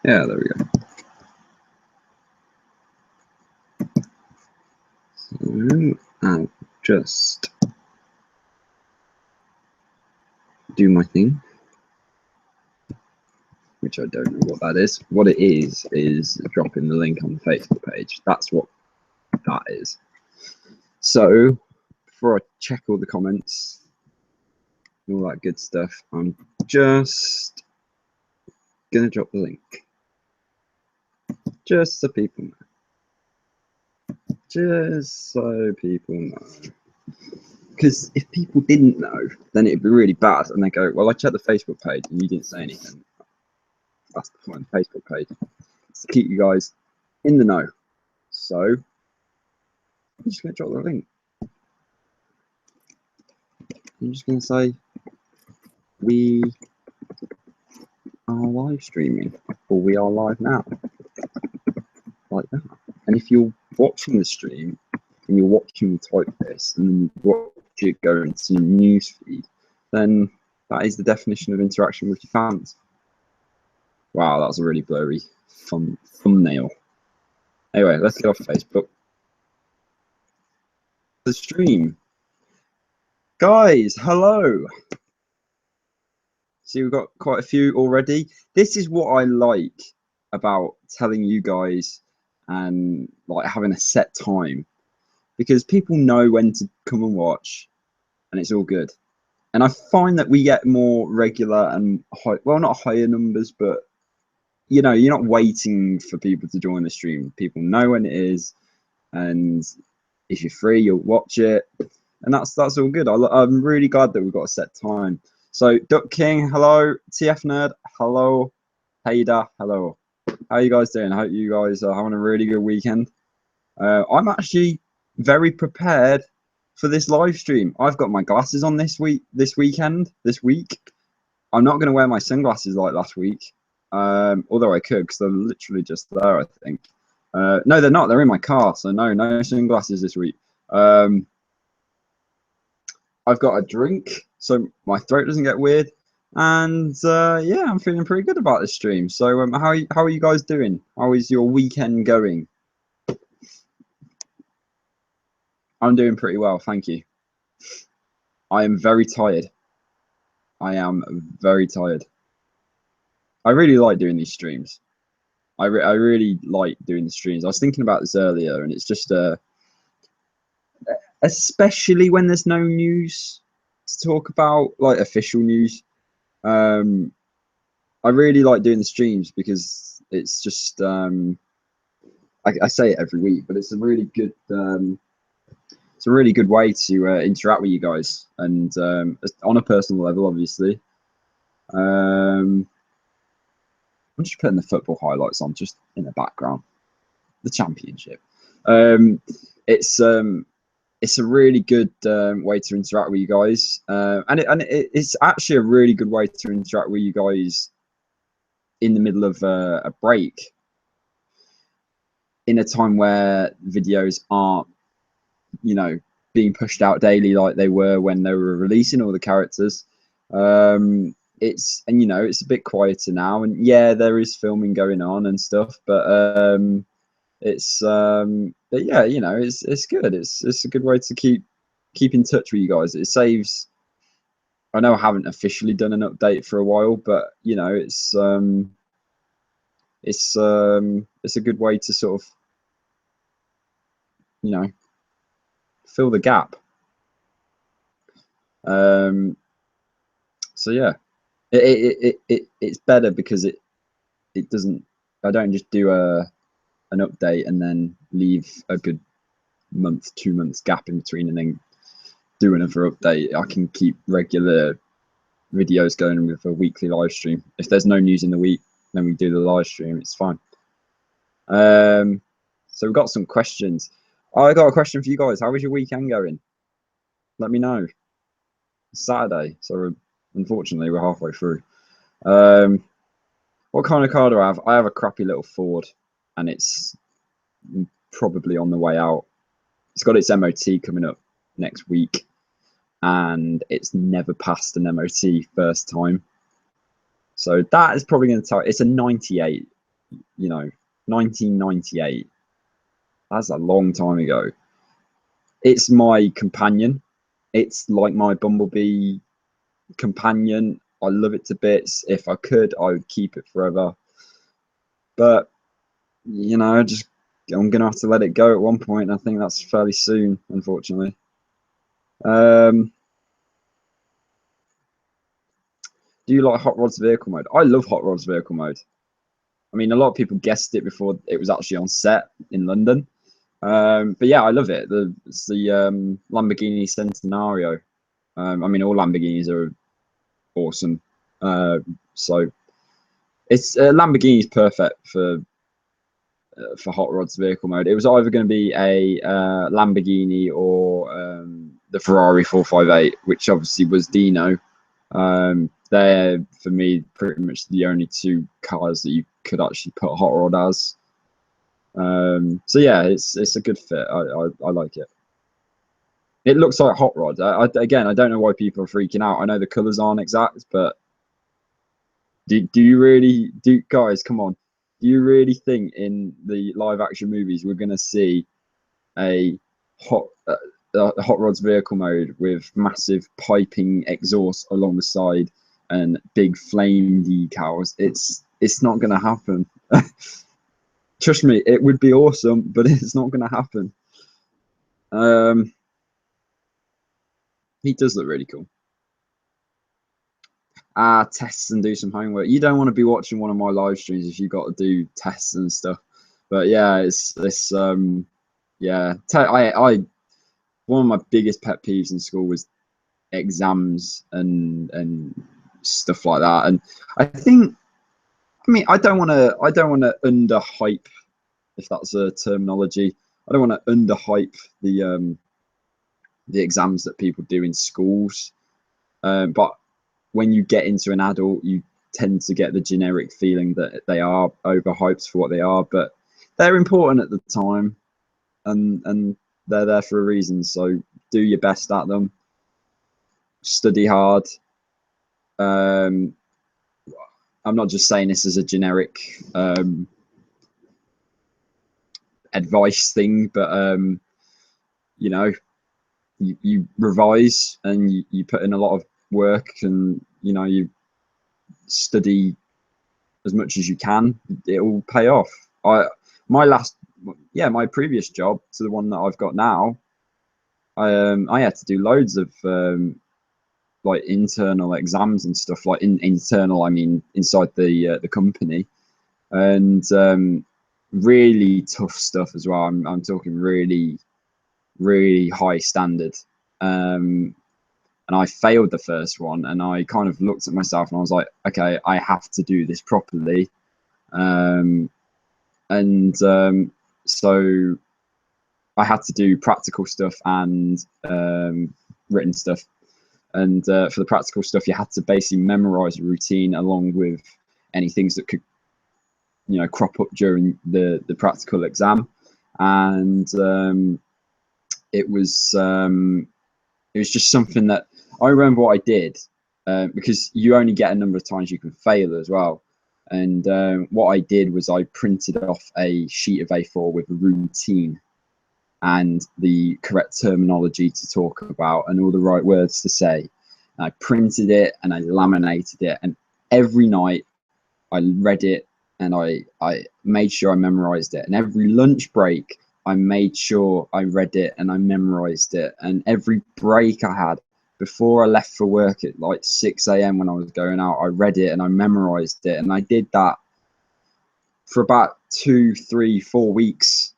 Yeah, there we go. So I'll just do my thing, which I don't know what that is. What it is dropping the link on the Facebook page. That's what that is. So before I check all the comments and all that good stuff, I'm just gonna drop the link, just so people know. Just so people know. Because if people didn't know, then it'd be really bad. And they go, well, I checked the Facebook page and you didn't say anything. That's the point of the Facebook page. It's to keep you guys in the know. So I'm just going to drop the link. I'm just going to say, we are live streaming, or we are live now. Like that. And if you're watching the stream, and you're watching me type this, and then you watch it go into your newsfeed, then that is the definition of interaction with your fans. Wow, that was a really blurry thumbnail. Anyway, let's get off Facebook. The stream. Guys, hello. See, we've got quite a few already. This is what I like about telling you guys and like having a set time, because people know when to come and watch and it's all good. And I find that we get more regular and high, well, not higher numbers, but you know, you're not waiting for people to join the stream. People know when it is, and if you're free, you'll watch it, and that's all good. I'm really glad that we've got a set time. So Duck King, hello. TF Nerd, hello. Hader, hello. How are you guys doing? I hope you guys are having a really good weekend. I'm actually very prepared for this live stream. I've got my glasses on this week. I'm not going to wear my sunglasses like last week, although I could, because they're literally just there, I think. No, they're not. They're in my car, so no sunglasses this week. I've got a drink, so my throat doesn't get weird. And yeah, I'm feeling pretty good about this stream. So how are you guys doing? How is your weekend going? I'm doing pretty well, thank you. I am very tired. I am very tired. I really like doing these streams. I really like doing the streams. I was thinking about this earlier, and it's just especially when there's no news to talk about, like official news. I really like doing the streams because it's just I say it every week, but it's a really good way to interact with you guys, and on a personal level, obviously. I'm just putting the football highlights on just in the background. The championship. It's a really good way to interact with you guys, and it's actually a really good way to interact with you guys in the middle of a break, in a time where videos aren't, you know, being pushed out daily like they were when they were releasing all the characters. It's a bit quieter now, and yeah, there is filming going on and stuff, but but yeah, you know, it's good. It's a good way to keep in touch with you guys. It saves. I know I haven't officially done an update for a while, but you know, it's a good way to sort of, you know, fill the gap. So yeah, it's better because it doesn't. I don't just do an update and then leave a good month, 2 months gap in between, and then do another update. I can keep regular videos going with a weekly live stream. If there's no news in the week, then we do the live stream. It's fine. So we've got some questions. I got a question for you guys. How was your weekend going? Let me know. It's Saturday, so unfortunately we're halfway through. What kind of car do I have? I have a crappy little Ford, and it's probably on the way out. It's got its MOT coming up next week, and it's never passed an MOT first time. So that is probably going to tell. It's a 98, 1998. That's a long time ago. It's my companion. It's like my Bumblebee companion. I love it to bits. If I could, I would keep it forever. But I'm gonna have to let it go at one point. I think that's fairly soon, unfortunately. Do you like Hot Rods vehicle mode? I love Hot Rods vehicle mode. I mean, a lot of people guessed it before it was actually on set in London. But yeah, I love it. It's the Lamborghini Centenario. I mean, all Lamborghinis are awesome. So it's Lamborghini's perfect for Hot Rods vehicle mode. It was either going to be a Lamborghini or the Ferrari 458, which obviously was Dino. They're for me pretty much the only two cars that you could actually put Hot Rod as. So yeah, it's a good fit. I like it. It looks like Hot Rod. Again, I don't know why people are freaking out. I know the colors aren't exact, but do you really guys? Come on, do you really think in the live action movies we're gonna see a Hot Rod's vehicle mode with massive piping exhaust along the side and big flame decals? It's not gonna happen. Trust me, it would be awesome, but it's not gonna happen. He does look really cool. Tests and do some homework. You don't want to be watching one of my live streams if you've got to do tests and stuff. But yeah, it's yeah. I one of my biggest pet peeves in school was exams and stuff like that. And I mean, I don't want to underhype, if that's a terminology. I don't want to underhype the exams that people do in schools. But when you get into an adult, you tend to get the generic feeling that they are overhyped for what they are, but they're important at the time, and they're there for a reason. So do your best at them, study hard. I'm not just saying this as a generic advice thing, but you revise and you put in a lot of work, and you study as much as you can. It will pay off. My previous job to the one that I've got now, I had to do loads of like internal exams and stuff. Like internal, I mean inside the company, and really tough stuff as well. I'm talking really, really high standard. And I failed the first one, and I kind of looked at myself and I was like, okay, I have to do this properly. So I had to do practical stuff and written stuff. And for the practical stuff, you had to basically memorize a routine along with any things that could, crop up during the practical exam. And it was just something that I remember what I did, because you only get a number of times you can fail as well. And what I did was I printed off a sheet of A4 with a routine and the correct terminology to talk about and all the right words to say. And I printed it and I laminated it, and every night I read it and I made sure I memorized it. And every lunch break I made sure I read it and I memorized it. And every break I had before I left for work at like 6 a.m. when I was going out, I read it and I memorized it. And I did that for about 2, 3, 4 weeks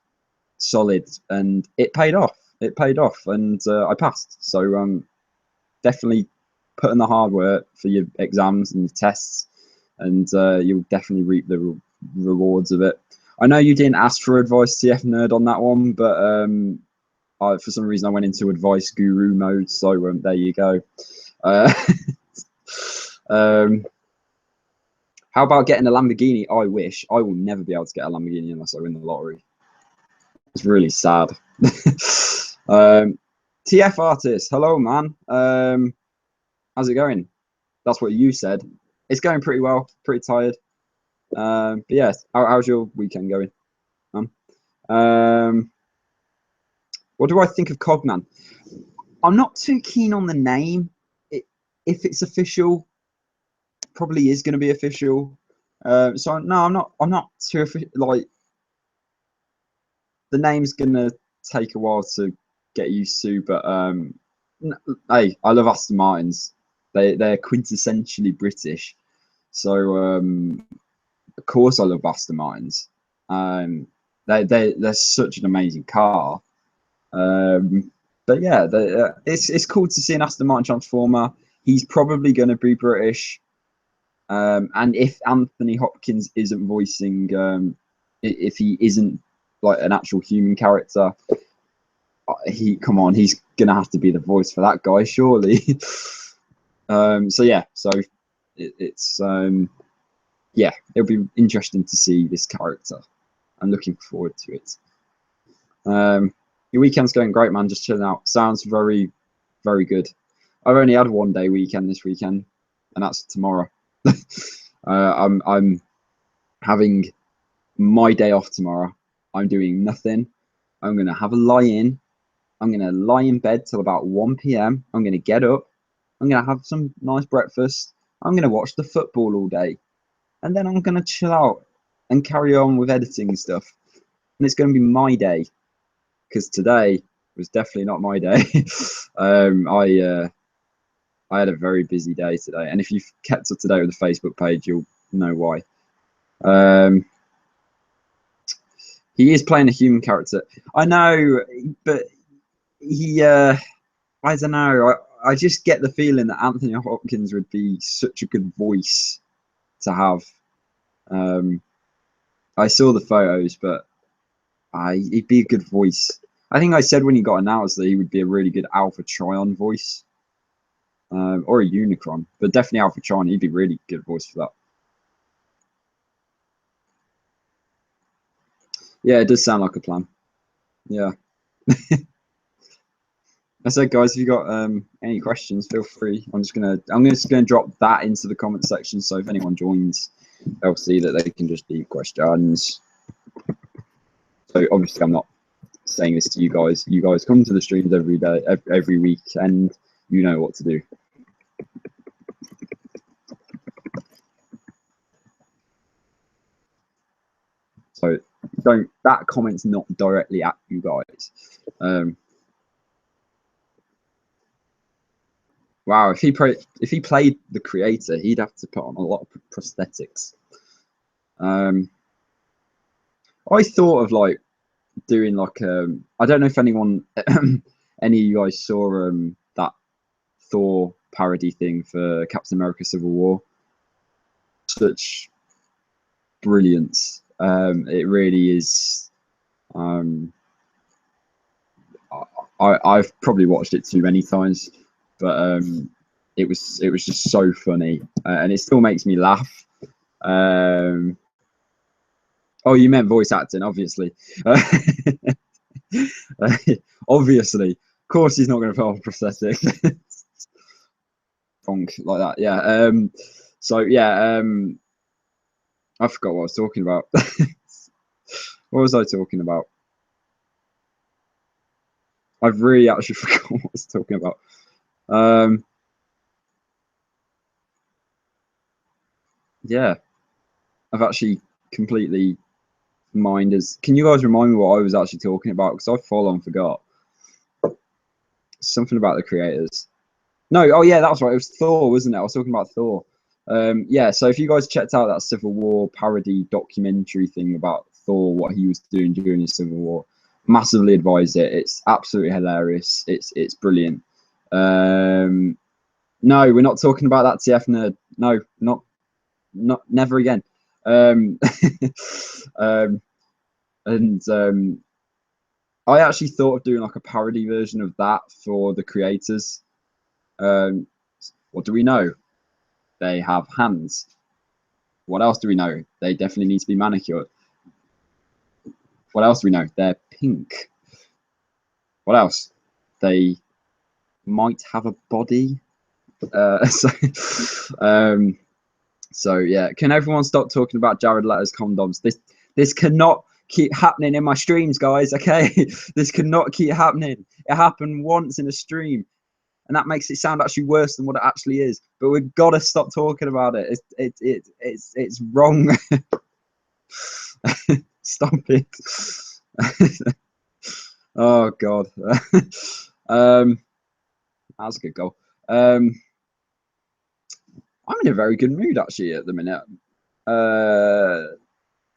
solid, and it paid off. And I passed. So definitely put in the hard work for your exams and your tests, and you'll definitely reap the rewards of it. I know you didn't ask for advice, TF Nerd, on that one, but for some reason I went into advice guru mode, so there you go. How about getting a Lamborghini? I wish. I will never be able to get a Lamborghini unless I win the lottery. It's really sad. TF Artist, hello, man. How's it going? That's what you said. It's going pretty well. Pretty tired. But yeah, how's your weekend going, man? What do I think of Cogman? I'm not too keen on the name. If it's official, probably is going to be official. So no, I'm not too like. The name's going to take a while to get used to, but hey, I love Aston Martins. They're quintessentially British, so of course I love Aston Martins. They're such an amazing car. But yeah, it's cool to see an Aston Martin Transformer. He's probably going to be British. And if Anthony Hopkins isn't voicing, if he isn't like an actual human character, he's going to have to be the voice for that guy, surely. So yeah, it's yeah, it'll be interesting to see this character. I'm looking forward to it. Your weekend's going great, man. Just chilling out. Sounds very, very good. I've only had 1 day weekend this weekend, and that's tomorrow. I'm having my day off tomorrow. I'm doing nothing. I'm gonna have a lie in. I'm gonna lie in bed till about 1 p.m. I'm gonna get up. I'm gonna have some nice breakfast. I'm gonna watch the football all day, and then I'm gonna chill out and carry on with editing and stuff. And it's gonna be my day, because today was definitely not my day. I had a very busy day today, and if you've kept up to date with the Facebook page, you'll know why. He is playing a human character. I know, but he, I don't know. I just get the feeling that Anthony Hopkins would be such a good voice to have. I saw the photos, but he'd be a good voice. I think I said when he got announced that he would be a really good Alpha Trion voice. Or a Unicron, but definitely Alpha Trion. He'd be really good voice for that. Yeah, it does sound like a plan. Yeah. I said, guys, if you got any questions, feel free. I'm just gonna drop that into the comment section, so if anyone joins, they'll see that they can just leave questions. So obviously, I'm not saying this to you guys. You guys come to the streams every day, every week, and you know what to do. So that comment's not directly at you guys. Wow, if he played the creator, he'd have to put on a lot of prosthetics. I thought of like doing like I don't know if anyone any of you guys saw that Thor parody thing for Captain America Civil War. Such brilliance. It really is. I've probably watched it too many times, but it was just so funny, and it still makes me laugh. Oh, you meant voice acting, obviously. Obviously, of course, he's not going to put on prosthetic. Funk like that, yeah. So yeah, I forgot what I was talking about. What was I talking about? I've really actually forgot what I was talking about. Yeah, I've actually completely minders. Can you guys remind me what I was actually talking about? Because I full on forgot. Something about the creators. No, oh yeah, that's right. It was Thor, wasn't it? I was talking about Thor. Yeah, so if you guys checked out that Civil War parody documentary thing about Thor, what he was doing during the Civil War, massively advise it. It's absolutely hilarious. It's brilliant. No, we're not talking about that, TF nerd. No, not never again. And I actually thought of doing like a parody version of that for the creators. What do we know? They have hands. What else do we know? They definitely need to be manicured. What else do we know? They're pink. What else? They might have a body. So, so yeah. Can everyone stop talking about Jared Leto's condoms? This cannot keep happening in my streams, guys. Okay, this cannot keep happening. It happened once in a stream, and that makes it sound actually worse than what it actually is. But we've got to stop talking about it. It's wrong. Stop it. Oh God. That was a good goal. I'm in a very good mood actually at the minute.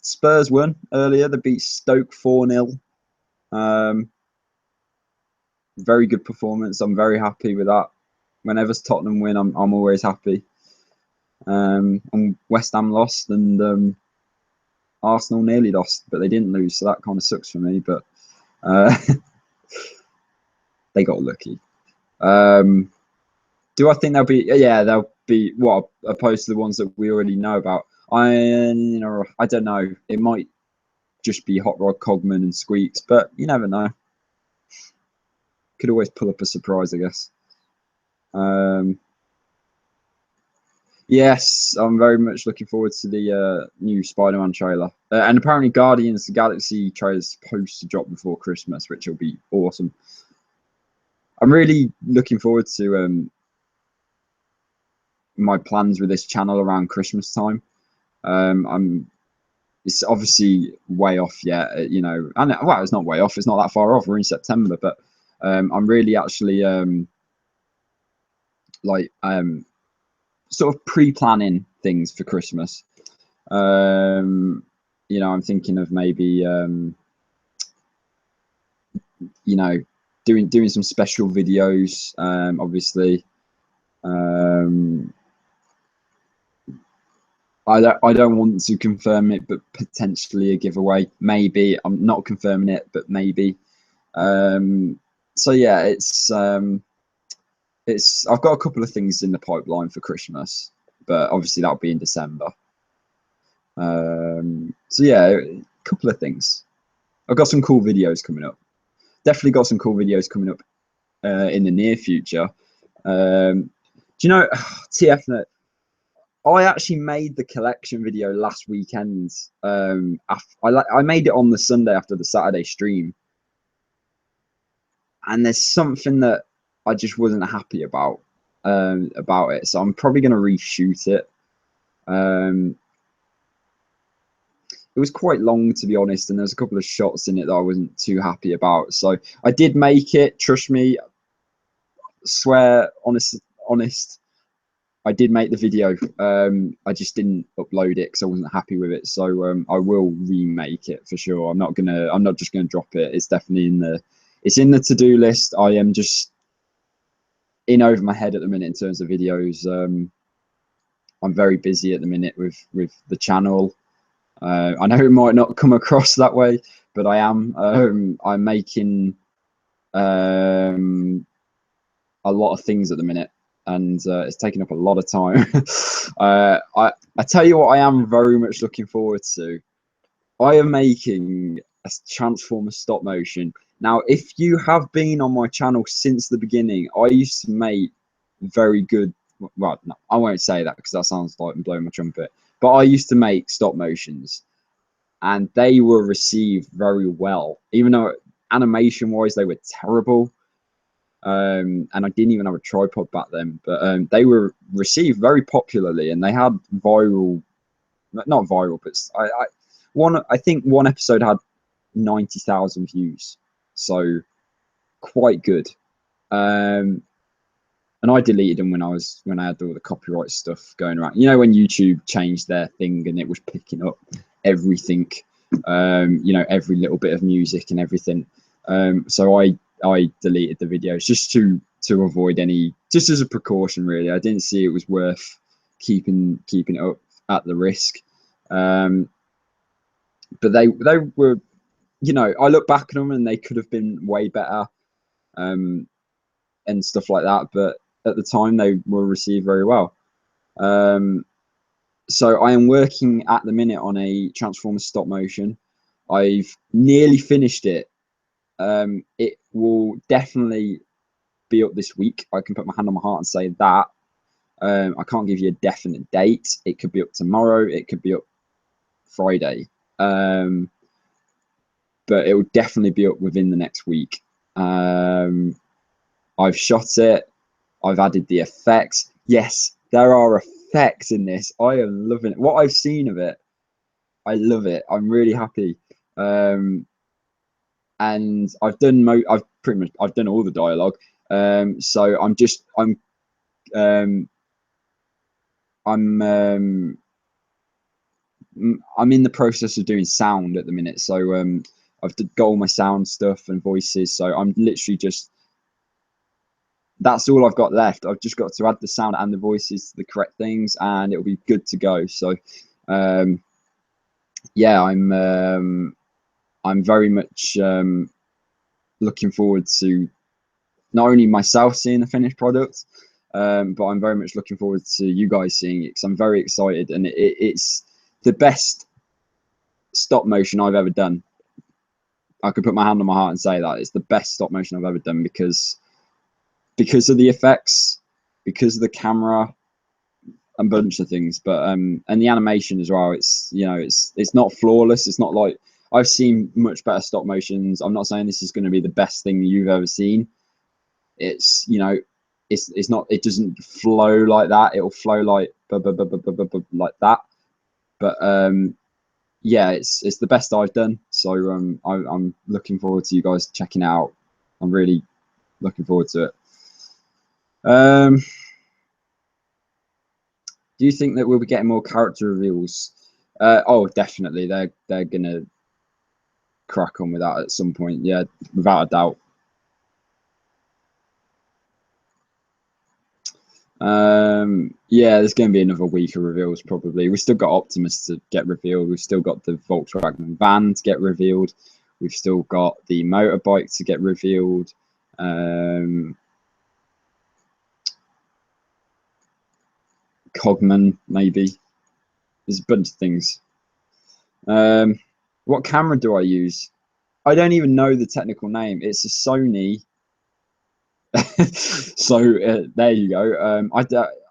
Spurs won earlier. They beat Stoke 4-0. Very good performance. I'm very happy with that. Whenever Tottenham win, I'm always happy. And West Ham lost, and Arsenal nearly lost, but they didn't lose, so that kind of sucks for me. But they got lucky. Do I think they'll be? Yeah, they'll be. What, opposed to the ones that we already know about? I don't know. It might just be Hot Rod Cogman and Squeaks, but you never know. Could always pull up a surprise, I guess. Yes, I'm very much looking forward to the new Spider-Man trailer. And apparently Guardians of the Galaxy trailer is supposed to drop before Christmas, which will be awesome. I'm really looking forward to my plans with this channel around Christmas time. It's obviously way off yet, you know. And well, it's not way off. It's not that far off. We're in September, but I'm really actually sort of pre-planning things for Christmas. You know, I'm thinking of maybe you know, doing some special videos. Obviously, I don't want to confirm it, but potentially a giveaway. Maybe I'm not confirming it, but maybe. So yeah, it's I've got a couple of things in the pipeline for Christmas, but obviously that'll be in December. So yeah, a couple of things. I've got some cool videos coming up. Definitely got some cool videos coming up in the near future. Do you know, TFNet? I actually made the collection video last weekend. I made it on the Sunday after the Saturday stream, and there's something that I just wasn't happy about it. So I'm probably going to reshoot it. It was quite long, to be honest, and there's a couple of shots in it that I wasn't too happy about. So I did make it. Trust me. Swear, honest. I did make the video. I just didn't upload it because I wasn't happy with it. So I will remake it for sure. I'm not just gonna drop it. It's definitely in the to-do list. I am just in over my head at the minute in terms of videos. I'm very busy at the minute with the channel. I know it might not come across that way, but I am. I'm making a lot of things at the minute, and it's taking up a lot of time. I tell you what, I am very much looking forward to. I am making a Transformer stop motion. Now, if you have been on my channel since the beginning, I used to make very good. Well, no, I won't say that because that sounds like I'm blowing my trumpet. But I used to make stop motions, and they were received very well, even though animation-wise they were terrible. And I didn't even have a tripod back then, but they were received very popularly, and they had viral, not viral, but I think one episode had 90,000 views, so quite good. And I deleted them when I had all the copyright stuff going around. You know, when YouTube changed their thing and it was picking up everything, you know, every little bit of music and everything. So I deleted the videos just to avoid any, just as a precaution, really. I didn't see it was worth keeping it up at the risk. But they were, you know, I look back at them and they could have been way better, and stuff like that. But at the time, they were received very well. So I am working at the minute on a Transformers stop motion. I've nearly finished it. It will definitely be up this week. I can put my hand on my heart and say that. I can't give you a definite date. It could be up tomorrow. It could be up Friday. But it will definitely be up within the next week. I've shot it. I've added the effects. Yes, there are effects in this. I am loving it. What I've seen of it, I love it. I'm really happy. And I've done I've done all the dialogue. So I'm in the process of doing sound at the minute. So I've got all my sound stuff and voices. So I'm literally just, that's all I've got left. I've just got to add the sound and the voices to the correct things, and it'll be good to go. So yeah, I'm very much looking forward to not only myself seeing the finished product, but I'm very much looking forward to you guys seeing it, because I'm very excited, and it's the best stop motion I've ever done. I could put my hand on my heart and say that it's the best stop motion I've ever done, because of the effects, because of the camera, a bunch of things, but and the animation as well. It's, you know, it's not flawless. It's not like, I've seen much better stop motions. I'm not saying this is going to be the best thing you've ever seen. It's, you know, it's not, it doesn't flow like that. It'll flow like like that. But yeah, it's the best I've done. So I'm looking forward to you guys checking it out. I'm really looking forward to it. Do you think that we'll be getting more character reveals? Oh, definitely. They're gonna crack on with that at some point. Yeah, without a doubt. Yeah, there's going to be another week of reveals probably. We've still got Optimus to get revealed. We've still got the Volkswagen van to get revealed. We've still got the motorbike to get revealed. Cogman, maybe. There's a bunch of things. What camera do I use? I don't even know the technical name. It's a Sony. So there you go.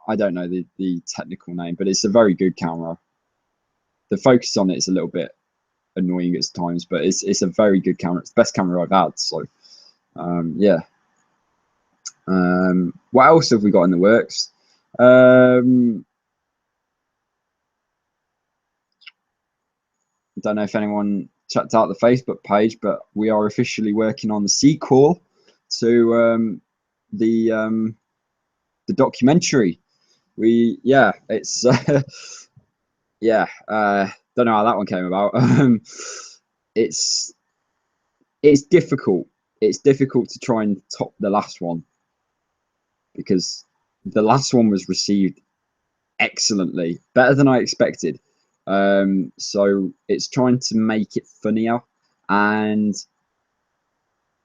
I don't know the technical name, but it's a very good camera. The focus on it is a little bit annoying at times, but it's a very good camera. It's the best camera I've had. So yeah. What else have we got in the works? I don't know if anyone checked out the Facebook page, but we are officially working on the sequel to the documentary. It's yeah, don't know how that one came about. It's difficult. It's difficult to try and top the last one, because the last one was received excellently, better than I expected. So it's trying to make it funnier, and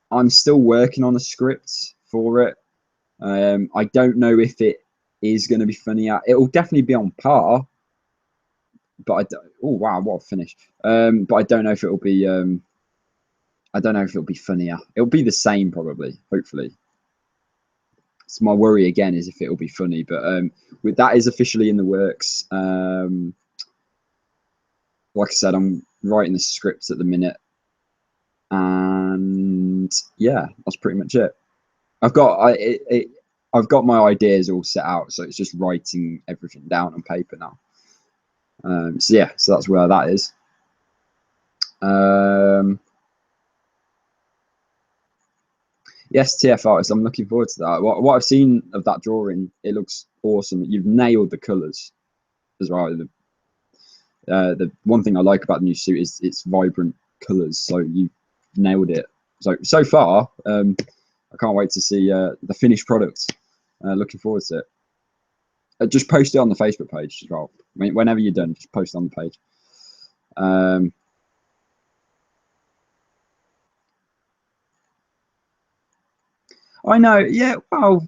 I'm still working on a script for it. I don't know if it is going to be funnier. It will definitely be on par, but I don't. Oh wow, what a finish! But I don't know if it'll be. I don't know if it'll be funnier. It'll be the same probably. Hopefully. So my worry again is if it'll be funny, but with that is officially in the works. Like I said, I'm writing the script at the minute, and yeah, that's pretty much it. I've got I've got my ideas all set out, so it's just writing everything down on paper now. So yeah, so that's where that is. Yes, TF artist. I'm looking forward to that. What I've seen of that drawing, it looks awesome. You've nailed the colours as well. The one thing I like about the new suit is its vibrant colours. So you nailed it. So far, I can't wait to see the finished product. Looking forward to it. Just post it on the Facebook page as well. I mean, whenever you're done, just post it on the page. I know. Yeah. Well,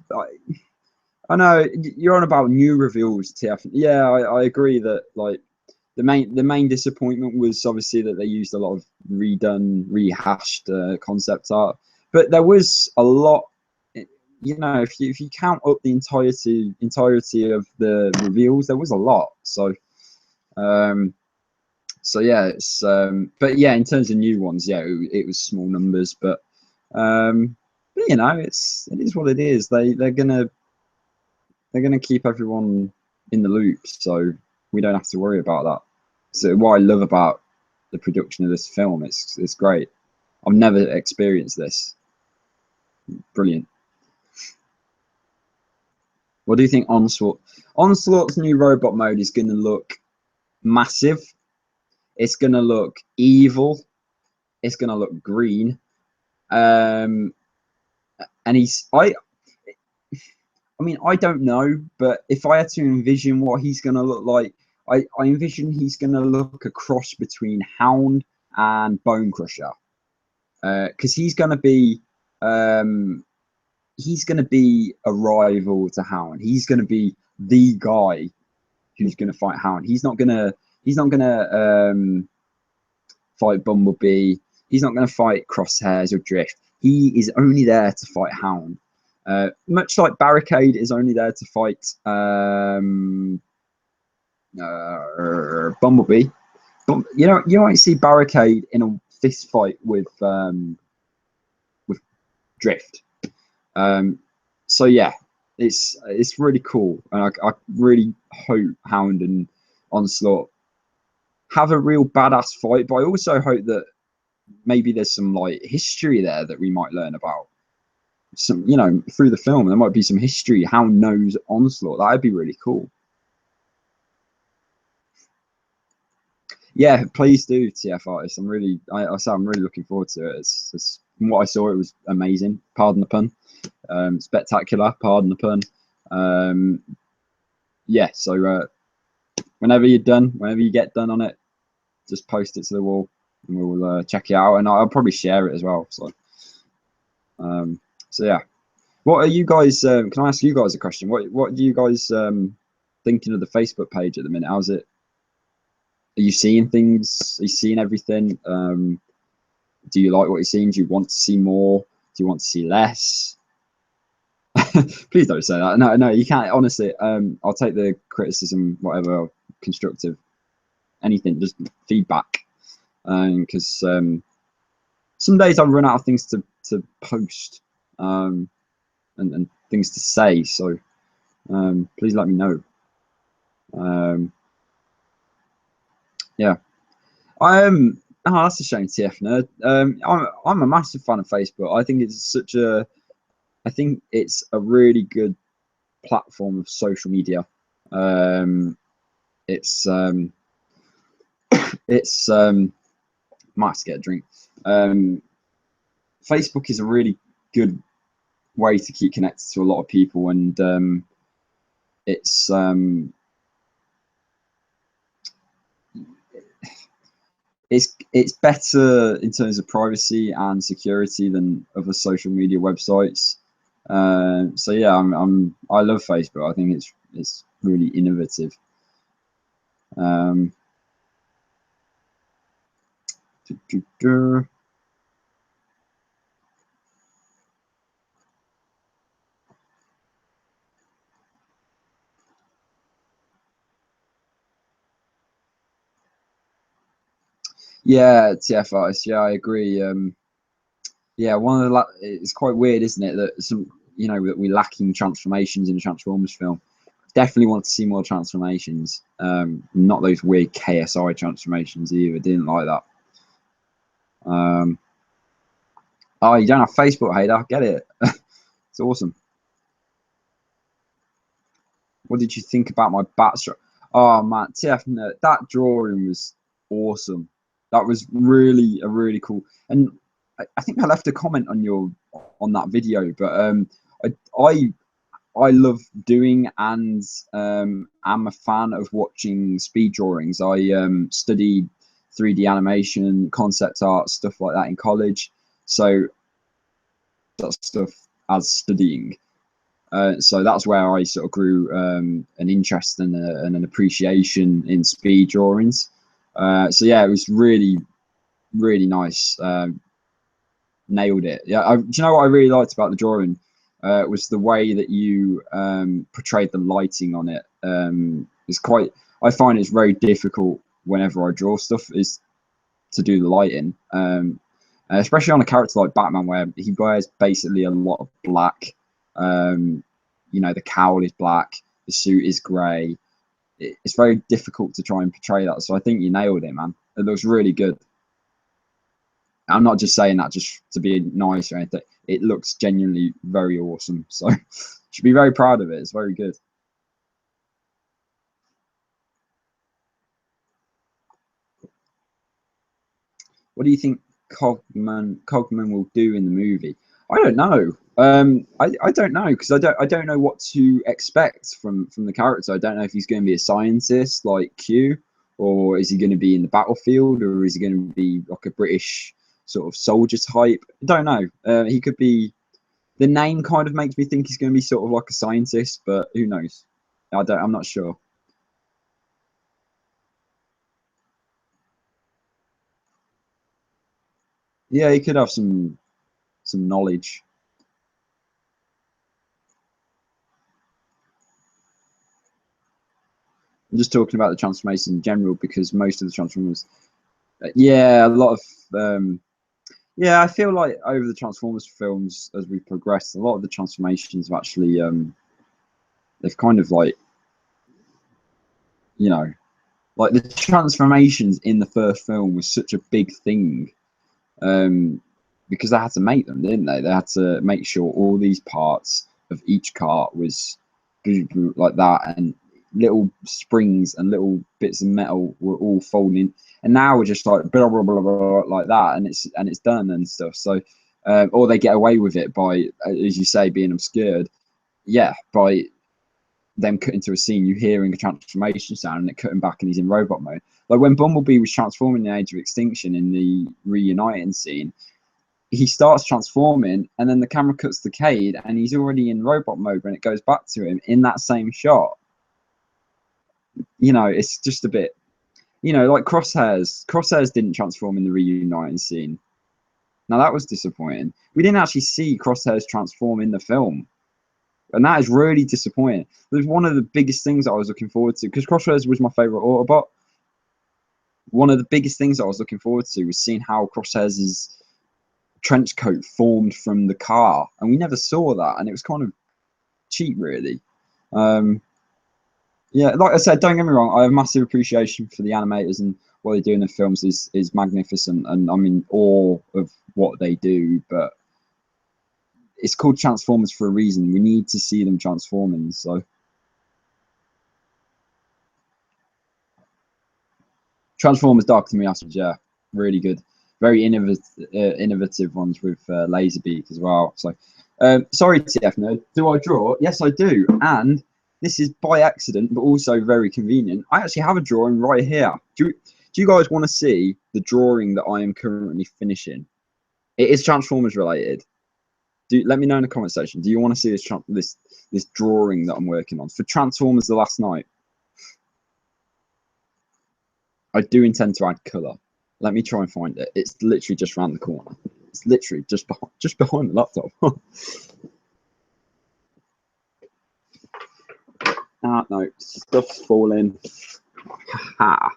I know you're on about new reveals, TF. Yeah, I agree that like the main disappointment was obviously that they used a lot of rehashed concept art, but there was a lot. You know, if you count up the entirety of the reveals, there was a lot. Um, so yeah, it's but yeah, in terms of new ones, yeah, it was small numbers, but you know, it is what it is. They're gonna keep everyone in the loop, so we don't have to worry about that. So what I love about the production of this film, it's great. I've never experienced this. Brilliant. What do you think Onslaught? Onslaught's new robot mode is going to look massive. It's going to look evil. It's going to look green. Um, and I mean, I don't know, but if I had to envision what he's going to look like, I envision he's going to look a cross between Hound and Bone Crusher, because he's going to be a rival to Hound. He's going to be the guy who's going to fight Hound. He's not going to fight Bumblebee. He's not going to fight Crosshairs or Drift. He is only there to fight Hound. Much like Barricade is only there to fight Bumblebee. You know, you might see Barricade in a fist fight with Drift. So yeah, it's really cool, and I really hope Hound and Onslaught have a real badass fight. But I also hope that maybe there's some like history there that we might learn about. Some, you know, through the film, there might be some history. Hound knows Onslaught. That'd be really cool. Yeah, please do, TF Artist. I'm really looking forward to it. It's from what I saw, it was amazing. Pardon the pun. Spectacular. Pardon the pun. Yeah. So whenever you get done on it, just post it to the wall, and we'll check it out. And I'll probably share it as well. So yeah. What are you guys? Can I ask you guys a question? What do you guys thinking of the Facebook page at the minute? How's it? Are you seeing things? Are you seeing everything? Do you like what you're seeing? Do you want to see more? Do you want to see less? Please don't say that. No, you can't. Honestly, I'll take the criticism, whatever, constructive, anything, just feedback. Because some days I run out of things to post, and things to say. So please let me know. Yeah. Oh, that's a shame, TF Nerd. I'm a massive fan of Facebook. I think it's a really good platform of social media. It's might have to get a drink. Facebook is a really good way to keep connected to a lot of people, and it's it's better in terms of privacy and security than other social media websites. So yeah, I love Facebook. I think it's really innovative. Yeah, TF Artist. Yeah, I agree. Yeah, it's quite weird, isn't it, that that we're lacking transformations in a Transformers film. Definitely want to see more transformations. Not those weird KSI transformations either. Didn't like that. Oh, you don't have Facebook, Hader? Get it? It's awesome. What did you think about my Batstruck? Oh man, TF, that drawing was awesome. That was really cool. And I think I left a comment on that video, but I love doing and I'm a fan of watching speed drawings. I studied 3D animation, concept art, stuff like that in college. So that stuff as studying. So that's where I sort of grew an interest and an appreciation in speed drawings. So yeah, it was really, really nice. Nailed it. Yeah, do you know what I really liked about the drawing? Was the way that you portrayed the lighting on it. It's quite. I find it's very difficult whenever I draw stuff is to do the lighting, especially on a character like Batman, where he wears basically a lot of black. You know, the cowl is black, the suit is grey. It's very difficult to try and portray that. So I think you nailed it, man. It looks really good. I'm not just saying that just to be nice or anything. It looks genuinely very awesome. So should be very proud of it. It's very good. What do you think Cogman will do in the movie? I don't know. I don't know because I don't know what to expect from the character. I don't know if he's going to be a scientist like Q, or is he going to be in the battlefield, or is he going to be like a British sort of soldier type? I don't know. He could be. The name kind of makes me think he's going to be sort of like a scientist, but who knows? I'm not sure. Yeah, he could have some knowledge. I'm just talking about the transformation in general because most of the transformers, yeah, a lot of yeah, I feel like over the Transformers films as we progressed, a lot of the transformations have actually they've kind of like, you know, like the transformations in the first film was such a big thing um, because they had to make them, didn't they? They had to make sure all these parts of each cart was like that, and little springs and little bits of metal were all folding. And now we're just like blah blah blah blah like that, and it's done and stuff. So, or they get away with it by, as you say, being obscured. Yeah, by them cutting to a scene, you hearing a transformation sound, and it cutting back, and he's in robot mode. Like when Bumblebee was transforming in Age of Extinction in the reuniting scene, he starts transforming, and then the camera cuts to Cade, and he's already in robot mode when it goes back to him in that same shot. You know, it's just a bit, you know, like Crosshairs. Crosshairs didn't transform in the reuniting scene. Now that was disappointing. We didn't actually see Crosshairs transform in the film, and that is really disappointing. It was one of the biggest things that I was looking forward to because Crosshairs was my favorite Autobot. One of the biggest things that I was looking forward to was seeing how Crosshairs' trench coat formed from the car, and we never saw that, and it was kind of cheap, really. Um, yeah, like I said, don't get me wrong, I have massive appreciation for the animators, and what they do in the films is magnificent, and I'm in awe of what they do. But it's called Transformers for a reason. We need to see them transforming. So Transformers Dark to me, yeah, really good, very innovative ones with Laserbeak as well. So sorry, TF nerd, do I draw? Yes, I do, and this is by accident, but also very convenient. I actually have a drawing right here. Do you guys want to see the drawing that I am currently finishing? It is Transformers related. Let me know in the comment section. Do you want to see this drawing that I'm working on for Transformers: The Last Knight? I do intend to add colour. Let me try and find it. It's literally just around the corner. It's literally just behind the laptop. Ah, no, stuff's falling. Ha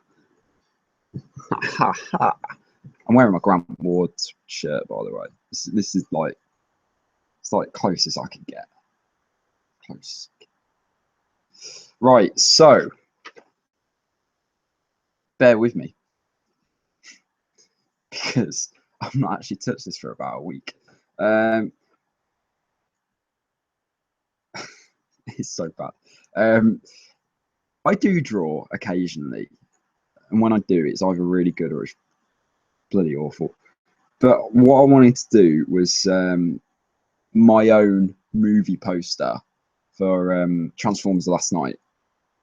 ha ha. I'm wearing my Grant Ward shirt, by the way. This is like, it's like close as I can get. Close. Right, so bear with me because I've not actually touched this for about a week. It's so bad. I do draw occasionally, and when I do, it's either really good or it's bloody awful. But what I wanted to do was my own movie poster for Transformers: The Last Knight.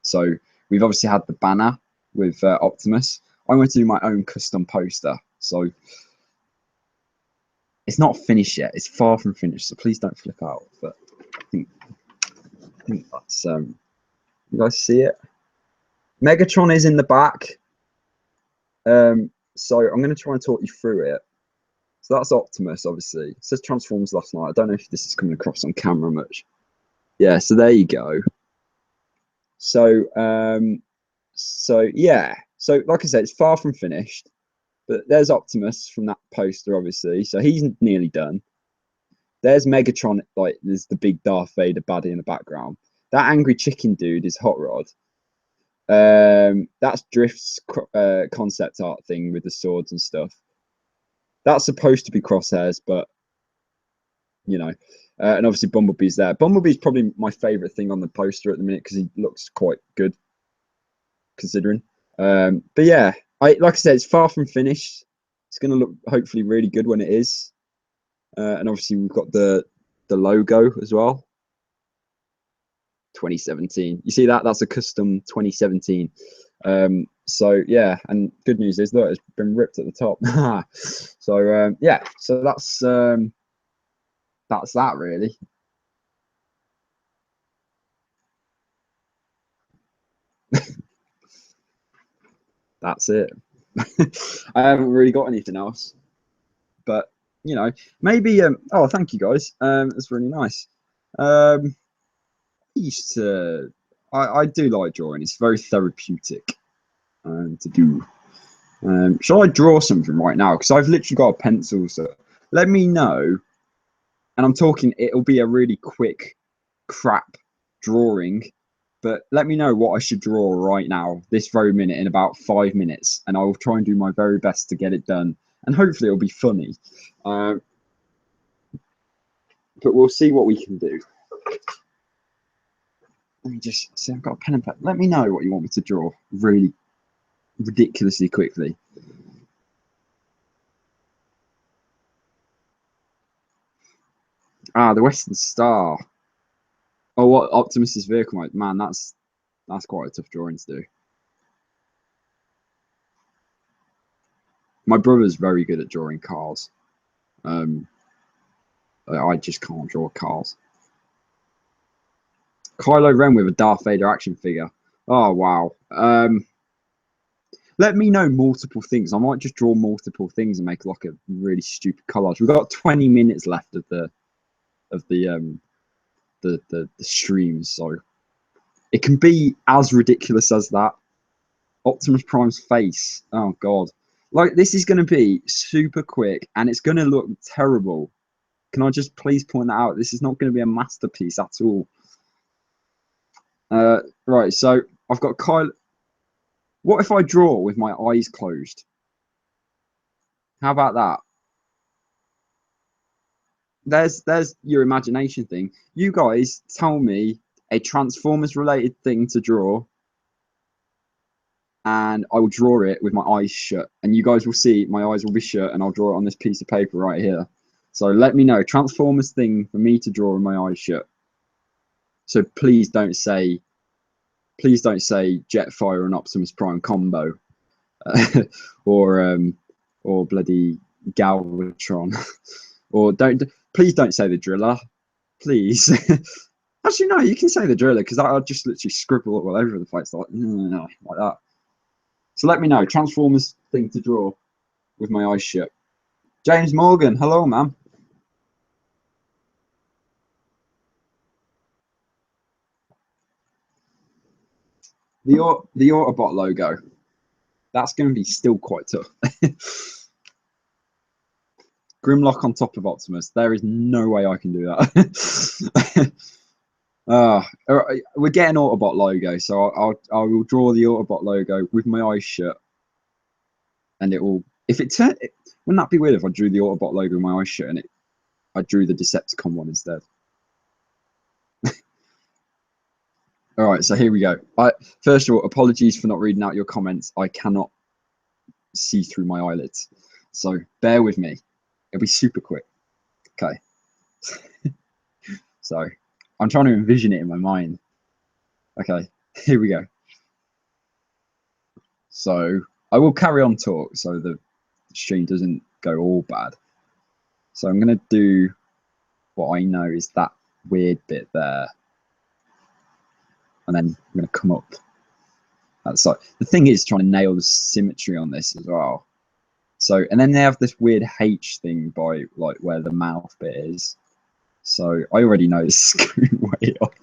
So we've obviously had the banner with Optimus. I want to do my own custom poster. So it's not finished yet. It's far from finished. So please don't flip out. But I think I think that's you guys see it? Megatron is in the back. So I'm going to try and talk you through it. So that's Optimus, obviously. It says Transformers last night. I don't know if this is coming across on camera much. Yeah, so there you go. So yeah. So like I said, it's far from finished. But there's Optimus from that poster, obviously. So he's nearly done. There's Megatron, like there's the big Darth Vader baddie in the background. That angry chicken dude is Hot Rod. That's Drift's concept art thing with the swords and stuff. That's supposed to be Crosshairs, but you know, and obviously Bumblebee's there. Bumblebee's probably my favorite thing on the poster at the minute because he looks quite good, considering. But yeah, like I said, it's far from finished. It's going to look hopefully really good when it is, and obviously we've got the logo as well. 2017. You see that? That's a custom 2017. So yeah, and good news is look, it's been ripped at the top. So yeah, so that's that really. That's it. I haven't really got anything else, but you know, maybe. Oh, thank you guys. That's really nice. I used to. I do like drawing. It's very therapeutic to do. Shall I draw something right now? Because I've literally got a pencil. So let me know. And I'm talking. It'll be a really quick, crap drawing. But let me know what I should draw right now, this very minute, in about 5 minutes, and I will try and do my very best to get it done. And hopefully it'll be funny. But we'll see what we can do. Let me just see, I've got a pen and pad. Let me know what you want me to draw really ridiculously quickly. Ah, the Western Star. Oh, what Optimus's vehicle, mate. Man, that's quite a tough drawing to do. My brother's very good at drawing cars. I just can't draw cars. Kylo Ren with a Darth Vader action figure. Oh wow. Let me know multiple things. I might just draw multiple things and make like a really stupid collage. We've got 20 minutes left of the stream, so it can be as ridiculous as that. Optimus Prime's face. Oh god. Like this is gonna be super quick and it's gonna look terrible. Can I just please point that out? This is not gonna be a masterpiece at all. Right, so I've got Kyle. What if I draw with my eyes closed? How about that? There's your imagination thing. You guys tell me a Transformers related thing to draw, and I will draw it with my eyes shut. And you guys will see my eyes will be shut, and I'll draw it on this piece of paper right here. So let me know Transformers thing for me to draw with my eyes shut. So please don't say Jetfire and Optimus Prime combo, or bloody Galvatron, or please don't say the Driller, please. Actually, no, you can say the Driller because I'll just literally scribble all over the place like that. So let me know Transformers thing to draw with my eyes shut. James Morgan, hello, man. The Autobot logo. That's going to be still quite tough. Grimlock on top of Optimus. There is no way I can do that. We're getting Autobot logo, so I will draw the Autobot logo with my eyes shut, and it will. If it turned, wouldn't that be weird if I drew the Autobot logo with my eyes shut and I drew the Decepticon one instead? All right, so here we go. First of all, apologies for not reading out your comments. I cannot see through my eyelids, so bear with me. It'll be super quick. Okay. So I'm trying to envision it in my mind. Okay, here we go. So I will carry on talk so the stream doesn't go all bad. So I'm going to do what I know is that weird bit there. and then I'm going to come up. So the thing is trying to nail the symmetry on this as well. So, and then they have this weird H thing by like where the mouth bit is. So I already know this is going way off.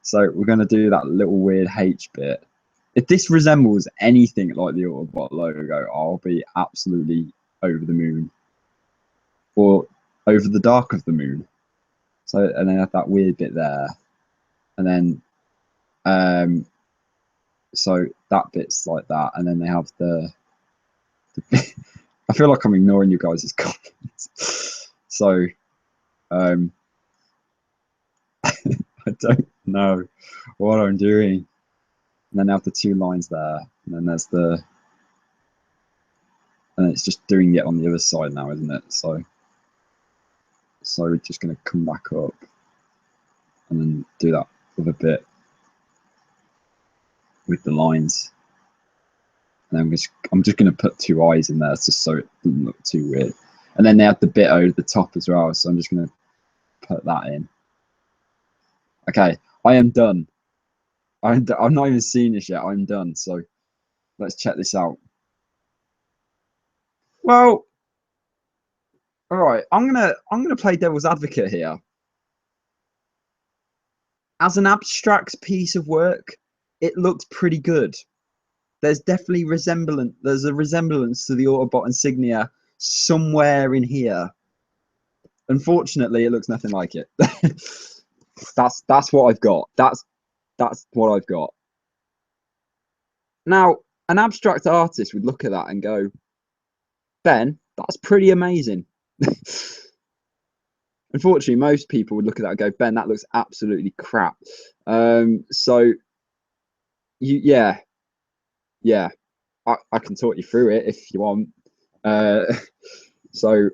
So we're going to do that little weird H bit. If this resembles anything like the Autobot logo, I'll be absolutely over the moon. Or over the dark of the moon. So, and then have that weird bit there. And then, so that bit's like that. And then they have the bit. I feel like I'm ignoring you guys' comments. So, I don't know what I'm doing. And then I have the two lines there. And then there's the, and it's just doing it on the other side now, isn't it? So we're just going to come back up and then do that other bit with the lines. And then I'm just going to put two eyes in there just so it doesn't look too weird. And then they have the bit over the top as well. So I'm just going to put that in. Okay, I am done. I've not even seen this yet. I'm done. So let's check this out. Well, all right. I'm gonna play devil's advocate here. As an abstract piece of work, it looks pretty good. There's definitely there's a resemblance to the Autobot insignia somewhere in here. Unfortunately, it looks nothing like it. That's what I've got. That's what I've got. Now, an abstract artist would look at that and go, Ben, that's pretty amazing. Unfortunately, most people would look at that and go, Ben, that looks absolutely crap. So, yeah, I can talk you through it if you want. So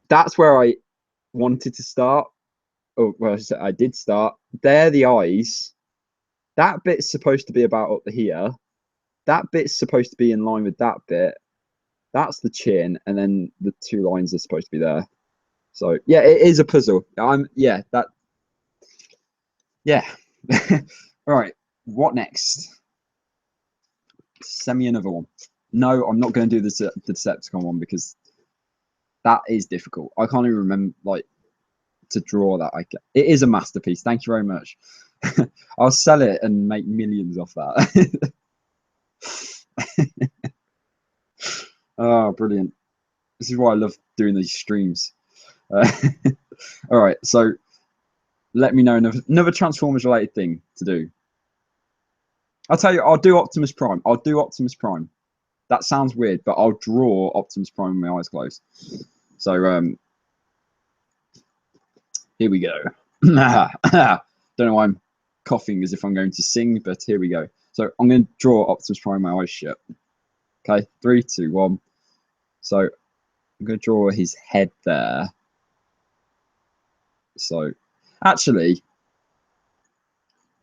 that's where I wanted to start. Oh, well, I did start. There, the eyes. That bit's supposed to be about up here. That bit's supposed to be in line with that bit. That's the chin, and then the two lines are supposed to be there. So yeah, it is a puzzle. Yeah. All right. What next? Send me another one. No, I'm not going to do the Decepticon one because that is difficult. I can't even remember like to draw that. It is a masterpiece. Thank you very much. I'll sell it and make millions off that. Oh, brilliant. This is why I love doing these streams. All right, so let me know another Transformers related thing to do. I'll tell you, I'll do Optimus Prime. I'll do Optimus Prime. That sounds weird, but I'll draw Optimus Prime with my eyes closed. So here we go. Don't know why I'm coughing as if I'm going to sing, but here we go. So I'm going to draw Optimus Prime with my eyes shut. Okay, 3, 2, 1. So I'm going to draw his head there. So actually,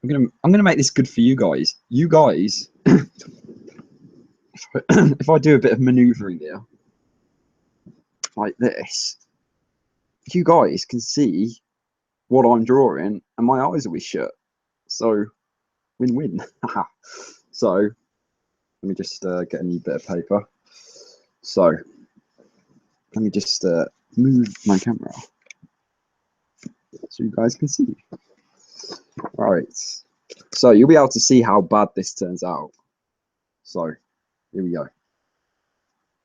I'm gonna make this good for you guys. You guys, if I do a bit of maneuvering here, like this, you guys can see what I'm drawing, and my eyes will be shut. So, win-win. So, let me just get a new bit of paper. So, let me just move my camera so you guys can see. All right. So you'll be able to see how bad this turns out. So, here we go.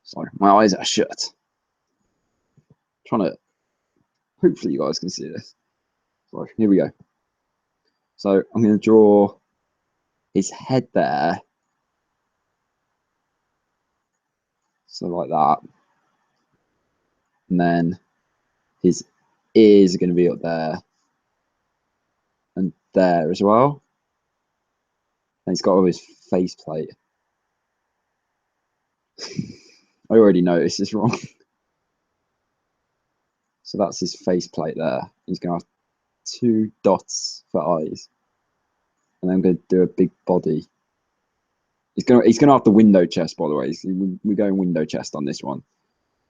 So my eyes are shut. Trying to. Hopefully, you guys can see this. So here we go. So I'm going to draw his head there. So like that. And then his ears are going to be up there. And there as well. And he's got all his face plate. I already noticed this wrong. So that's his face plate there. He's going to have 2 dots for eyes. And I'm going to do a big body. He's going to have the window chest, by the way. We're going window chest on this one.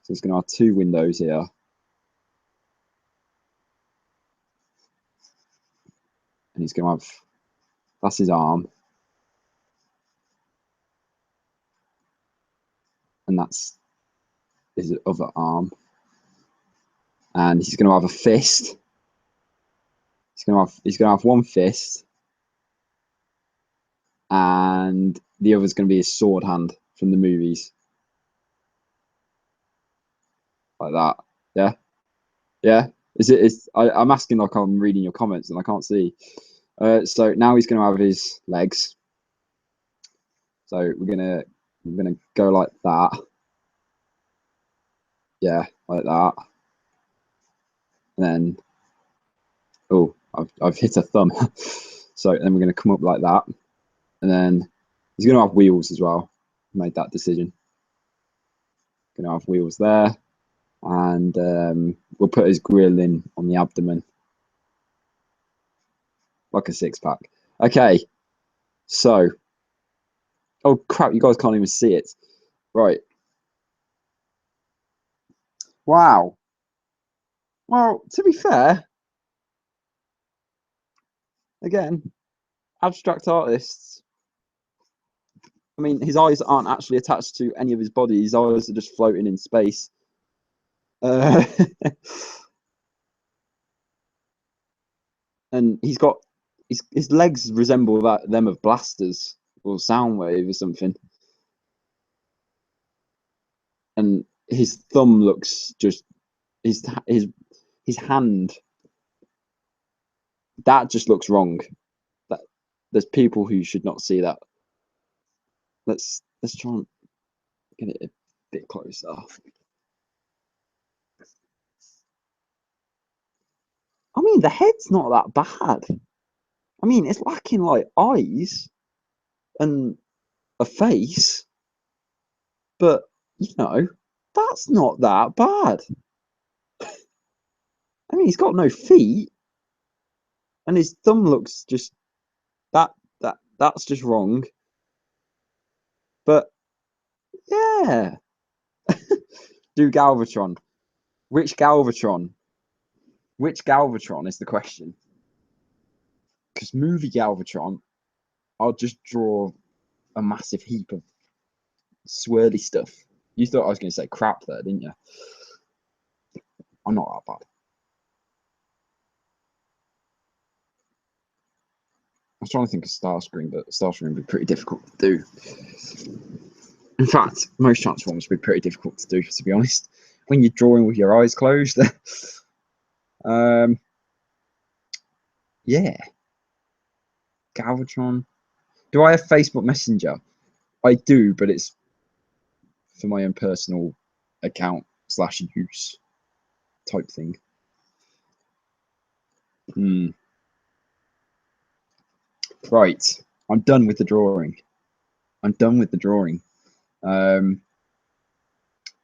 So he's going to have 2 windows here. And he's going to have That's his arm. And that's his other arm. And he's going to have a fist. He's going to have one fist. And the other's going to be his sword hand from the movies. Like that. Yeah. Yeah. I'm asking like I'm reading your comments and I can't see. So now he's going to have his legs. So we're gonna go like that. Yeah, like that. And then, oh, I've hit a thumb. So then we're gonna come up like that, and then he's gonna have wheels as well. Made that decision. Gonna have wheels there, and we'll put his grill in on the abdomen, like a six pack. Okay, so, oh crap, you guys can't even see it. Right. Wow. Well, to be fair, again, abstract artists. I mean, his eyes aren't actually attached to any of his body. His eyes are just floating in space. And he's got his legs resemble them of Blasters or Soundwave or something. And his thumb looks just his hand. That just looks wrong. That there's people who should not see that. Let's try and get it a bit closer. I mean, the head's not that bad. I mean, it's lacking like eyes and a face, but you know, that's not that bad. I mean, he's got no feet, and his thumb looks just that's just wrong. But yeah, do Galvatron. Which Galvatron? Which Galvatron is the question? Because movie Galvatron, I'll just draw a massive heap of swirly stuff. You thought I was going to say crap there, didn't you? I'm not that bad. I was trying to think of Starscream, but Starscream would be pretty difficult to do. In fact, most Transformers would be pretty difficult to do, to be honest. When you're drawing with your eyes closed. Yeah. Galvatron. Do I have Facebook Messenger? I do, but it's for my own personal account / use type thing. Right. I'm done with the drawing.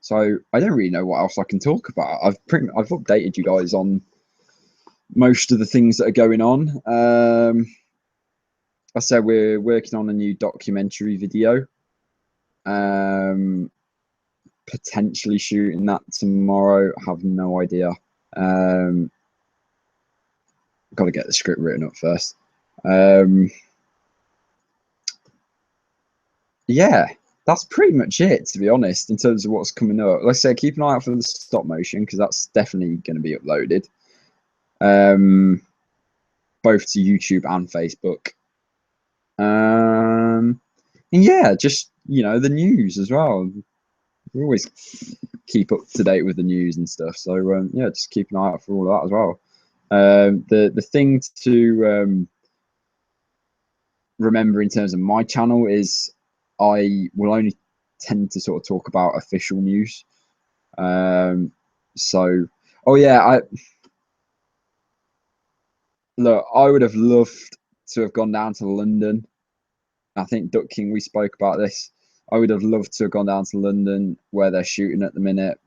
So I don't really know what else I can talk about. I've updated you guys on most of the things that are going on. I said we're working on a new documentary video. Potentially shooting that tomorrow. I have no idea. Got to get the script written up first. Yeah, that's pretty much it, to be honest, in terms of what's coming up. Like I say, keep an eye out for the stop motion, because that's definitely going to be uploaded. Both to YouTube and Facebook. And yeah, just, you know, the news as well. We always keep up to date with the news and stuff. So yeah, just keep an eye out for all of that as well. The thing to remember in terms of my channel is I will only tend to sort of talk about official news. So, oh yeah, look, I would have loved to have gone down to London. I think Duck King, we spoke about this. I would have loved to have gone down to London where they're shooting at the minute.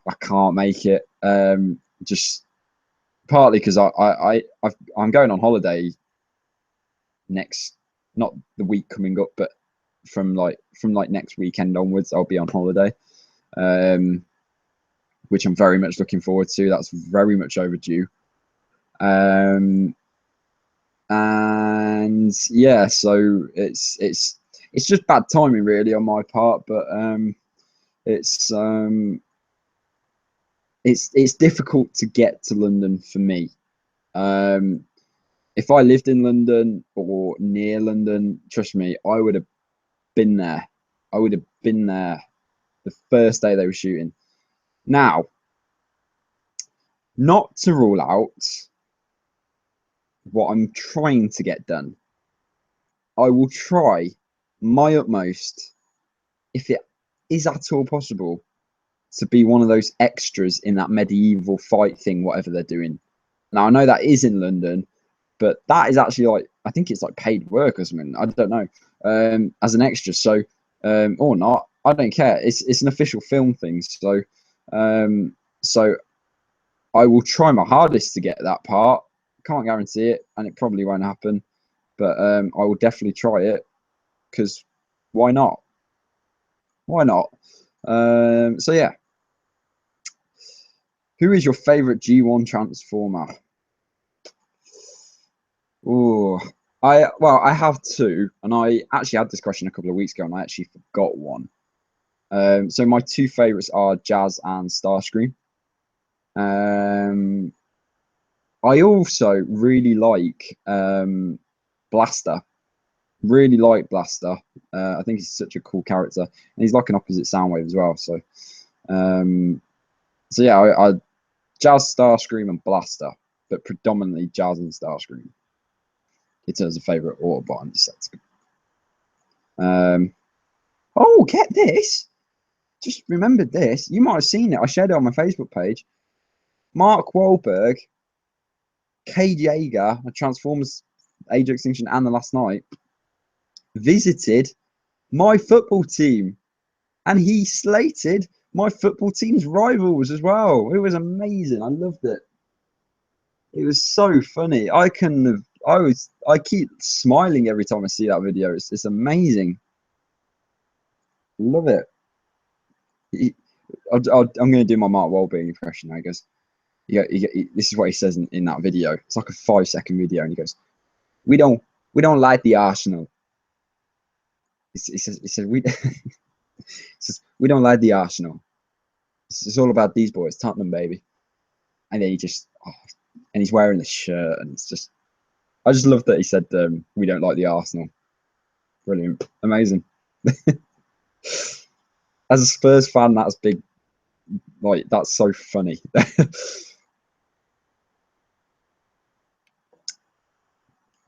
I can't make it. Just partly because I'm going on holiday next, not the week coming up, but from next weekend onwards, I'll be on holiday, which I'm very much looking forward to. That's very much overdue. And yeah, so it's just bad timing really on my part, but it's it's difficult to get to London for me. If I lived in London or near London, trust me, I would have been there. I would have been there the first day they were shooting. Now, not to rule out what I'm trying to get done, I will try my utmost, if it is at all possible, to be one of those extras in that medieval fight thing, whatever they're doing. Now, I know that is in London, but that is actually like, I think it's like paid work or something. I don't know, as an extra. So, or not, I don't care. It's an official film thing. So, so I will try my hardest to get that part. Can't guarantee it, and it probably won't happen. But I will definitely try it, because why not? Why not? So yeah, who is your favorite G1 transformer? Oh, I have two, and I actually had this question a couple of weeks ago, and I actually forgot one. So my two favorites are Jazz and Starscream. Um, I also really like Blaster. Really like Blaster. I think he's such a cool character, and he's like an opposite Soundwave as well. Um, so yeah, I Jazz, Starscream, and Blaster, but predominantly Jazz and Starscream in terms of favorite Autobot sets. Oh, get this! Just remembered this. You might have seen it. I shared it on my Facebook page. Mark Wahlberg, Cade Yeager, the Transformers Age of Extinction and The Last Knight, visited my football team, and he slated my football team's rivals as well. It was amazing. I loved it. It was so funny. I keep smiling every time I see that video. It's amazing. Love it. I'm going to do my Mark Wahlberg impression. I guess. This is what he says in that video. It's like a 5-second video, and he goes, "We don't like the Arsenal." He says we says, "We don't like the Arsenal. It's all about these boys, Tottenham, baby." And then and he's wearing the shirt, and it's just, I just love that he said, "We don't like the Arsenal." Brilliant, amazing. As a Spurs fan, that's big. Like, that's so funny.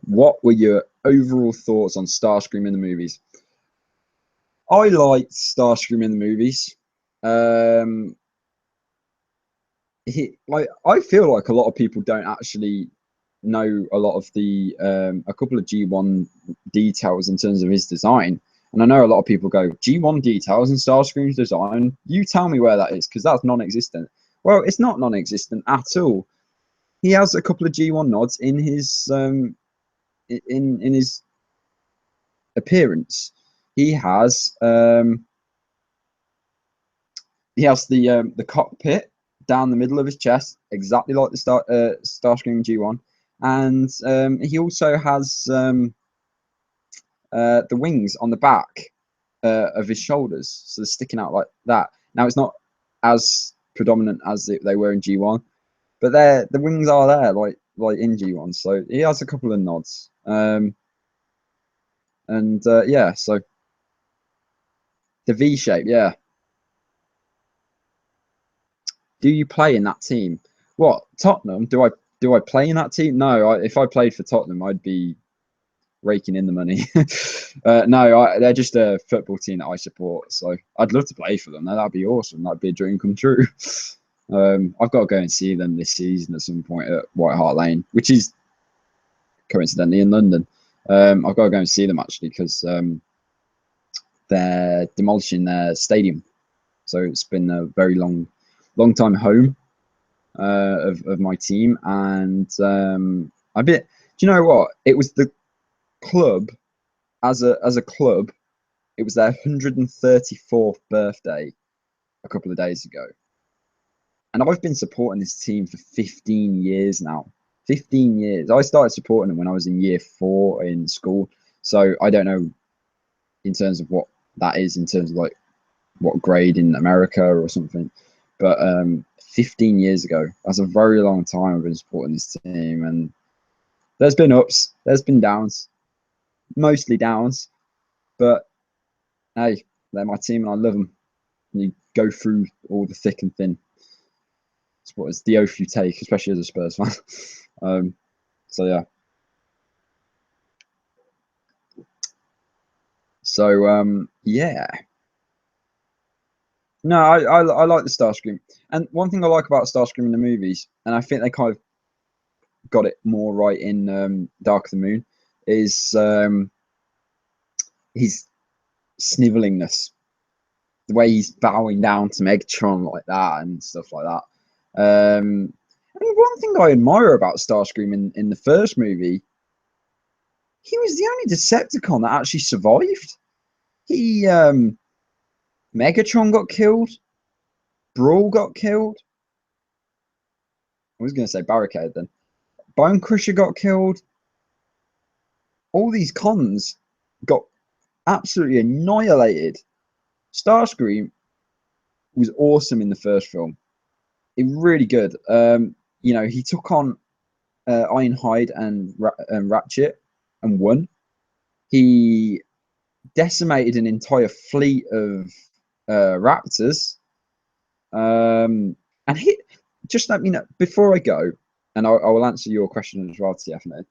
What were your overall thoughts on Starscream in the movies? I liked Starscream in the movies. I feel like a lot of people don't actually know a lot of the a couple of G1 details in terms of his design. And I know a lot of people go, G1 details in Starscream's design. You tell me where that is, because that's non-existent. Well, it's not non-existent at all. He has a couple of G1 nods in his in his appearance. He has the cockpit down the middle of his chest, exactly like the Starscream G1, and he also has the wings on the back of his shoulders, so they're sticking out like that. Now it's not as predominant as they were in G1, but the wings are there like in G1. So he has a couple of nods, and yeah, so the V shape, yeah. Do you play in that team? What, Tottenham? Do I play in that team? No. If I played for Tottenham, I'd be raking in the money. No, they're just a football team that I support. So I'd love to play for them. That'd be awesome. That'd be a dream come true. I've got to go and see them this season at some point at White Hart Lane, which is coincidentally in London. I've got to go and see them actually, because they're demolishing their stadium. So it's been a very long time home of my team, and I bit. Do you know what? It was the club as a club. It was their 134th birthday a couple of days ago, and I've been supporting this team for 15 years now. 15 years. I started supporting them when I was in year 4 in school. So I don't know in terms of what that is in terms of like what grade in America or something. But 15 years ago, that's a very long time I've been supporting this team, and there's been ups, there's been downs, mostly downs. But hey, they're my team and I love them. And you go through all the thick and thin. It's the oath you take, especially as a Spurs fan. So yeah. So yeah. No, I like the Starscream, and one thing I like about Starscream in the movies, and I think they kind of got it more right in Dark of the Moon, is his snivellingness, the way he's bowing down to Megatron like that and stuff like that. I mean, one thing I admire about Starscream in the first movie, he was the only Decepticon that actually survived. He Megatron got killed, Brawl got killed. I was going to say Barricade then. Bone Crusher got killed. All these cons got absolutely annihilated. Starscream was awesome in the first film. It really good. You know, he took on Ironhide and Ratchet and won. He decimated an entire fleet of raptors. And he just let me know before I go, and I will answer your question as well, TF.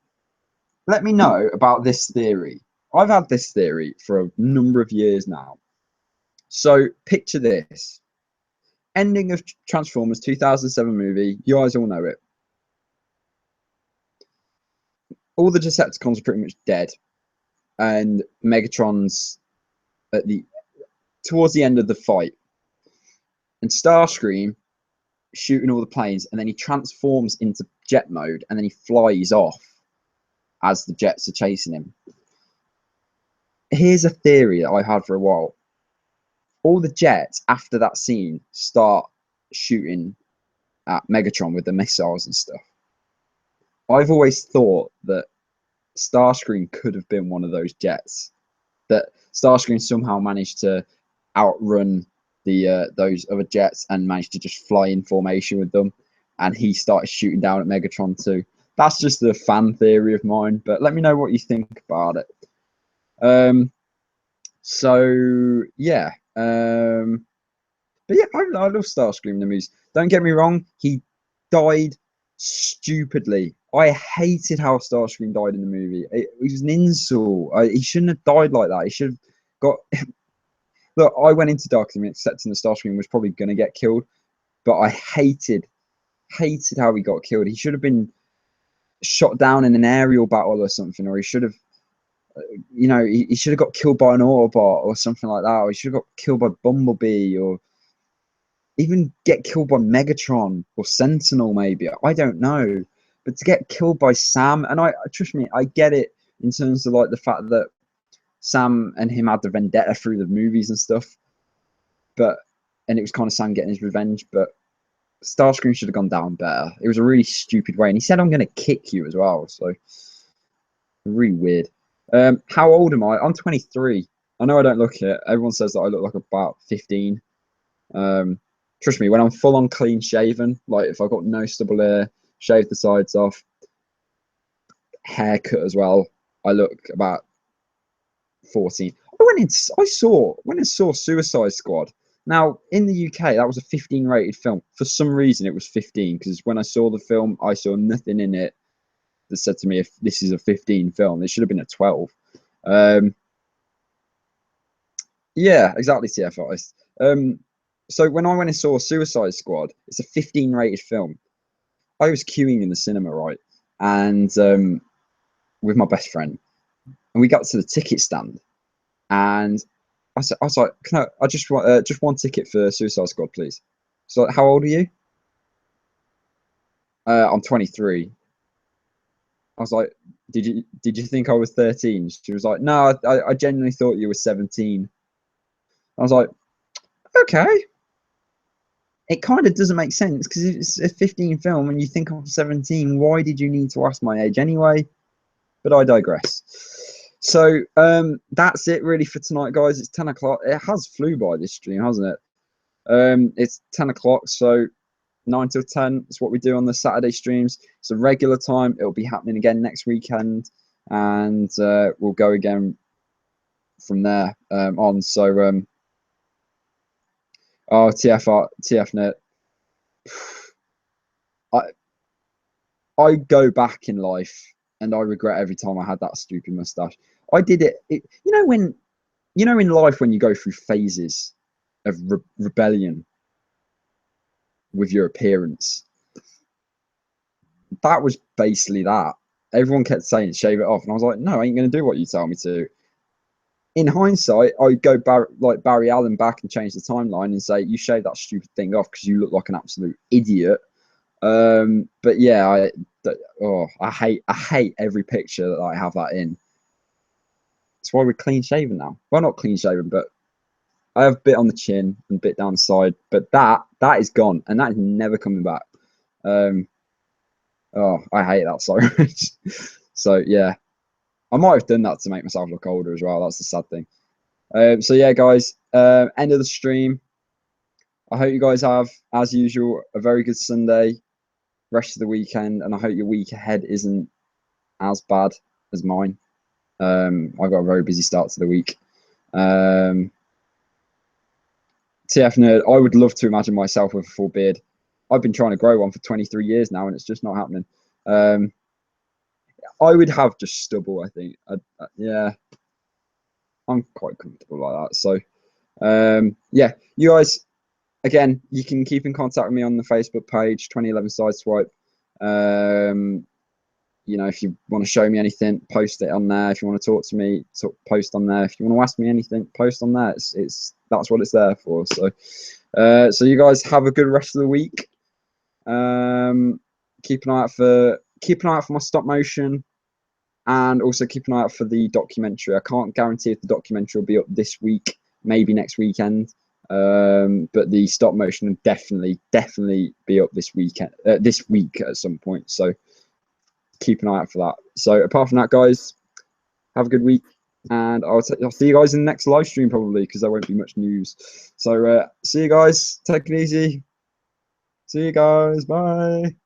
Let me know about this theory. I've had this theory for a number of years now. So picture this. Ending of Transformers 2007 movie. You guys all know it. All the Decepticons are pretty much dead. And Megatron's at towards the end of the fight. And Starscream shooting all the planes, and then he transforms into jet mode, and then he flies off as the jets are chasing him. Here's a theory that I've had for a while. All the jets after that scene start shooting at Megatron with the missiles and stuff. I've always thought that Starscream could have been one of those jets. That Starscream somehow managed to outrun the those other jets and managed to just fly in formation with them, and he started shooting down at Megatron too. That's just a fan theory of mine, but let me know what you think about it. So yeah, but yeah, I love Starscream in the movies. Don't get me wrong, he died stupidly. I hated how Starscream died in the movie. It was an insult. He shouldn't have died like that. He should have got. Look, I went into Dark Knight accepting the Starscream was probably going to get killed, but I hated how he got killed. He should have been shot down in an aerial battle or something, or he should have, you know, he should have got killed by an Autobot or something like that, or he should have got killed by Bumblebee, or even get killed by Megatron or Sentinel, maybe. I don't know. But to get killed by Sam, and I trust me, I get it in terms of like the fact that Sam and him had the vendetta through the movies and stuff. And it was kind of Sam getting his revenge, but Starscream should have gone down better. It was a really stupid way. And he said, I'm going to kick you as well. So, really weird. How old am I? I'm 23. I know I don't look it. Everyone says that I look like about 15. Trust me, when I'm full on clean shaven, like if I've got no stubble hair, shave the sides off, haircut as well, I look about 14. When I saw Suicide Squad. Now in the UK, that was a 15 rated film. For some reason, it was 15 because when I saw the film, I saw nothing in it that said to me if this is a 15 film. It should have been a 12. Yeah, exactly, TFI. So when I went and saw Suicide Squad, it's a 15 rated film. I was queuing in the cinema, right, and with my best friend, and we got to the ticket stand, and I was like, "Can I just want just one ticket for Suicide Squad, please?" So, how old are you? I'm 23. I was like, "Did you think I was 13?" She was like, "No, I genuinely thought you were 17." I was like, "Okay." it kind of doesn't make sense because it's a 15 film and you think I'm 17. Why did you need to ask my age anyway? But I digress. So that's it really for tonight, guys. It's 10 o'clock. It has flew by this stream, hasn't it? It's 10 o'clock, so 9 till 10 is what we do on the Saturday streams. It's a regular time. It'll be happening again next weekend, and we'll go again from there on. So, oh, TFNet. I go back in life and I regret every time I had that stupid mustache. I did it, you know in life when you go through phases of rebellion with your appearance. That was basically that. Everyone kept saying shave it off, and I was like, no, I ain't gonna do what you tell me to. In hindsight, I'd go like Barry Allen back and change the timeline and say, you shave that stupid thing off because you look like an absolute idiot. But yeah, I hate every picture that I have that in. That's why we're clean shaven now. Well, not clean shaven, but I have a bit on the chin and a bit down the side. But that is gone, and that is never coming back. Oh, I hate that so much. So yeah, I might have done that to make myself look older as well. That's the sad thing. So yeah, guys, end of the stream. I hope you guys have, as usual, a very good Sunday, rest of the weekend, and I hope your week ahead isn't as bad as mine. I've got a very busy start to the week. TF Nerd, I would love to imagine myself with a full beard. I've been trying to grow one for 23 years now, and it's just not happening. I would have just stubble, I think. Yeah, I'm quite comfortable like that. So, yeah, you guys, again, you can keep in contact with me on the Facebook page, 2011 Sideswipe. You know, if you want to show me anything, post it on there. If you want to talk to me, post on there. If you want to ask me anything, post on there. It's that's what it's there for. So, so you guys have a good rest of the week. Keep an eye out for my stop motion, and also keep an eye out for the documentary. I can't guarantee if the documentary will be up this week, maybe next weekend. But the stop motion will definitely be up this week at some point. So keep an eye out for that. So apart from that, guys, have a good week, and I'll see you guys in the next live stream probably, because there won't be much news. So see you guys. Take it easy. See you guys. Bye.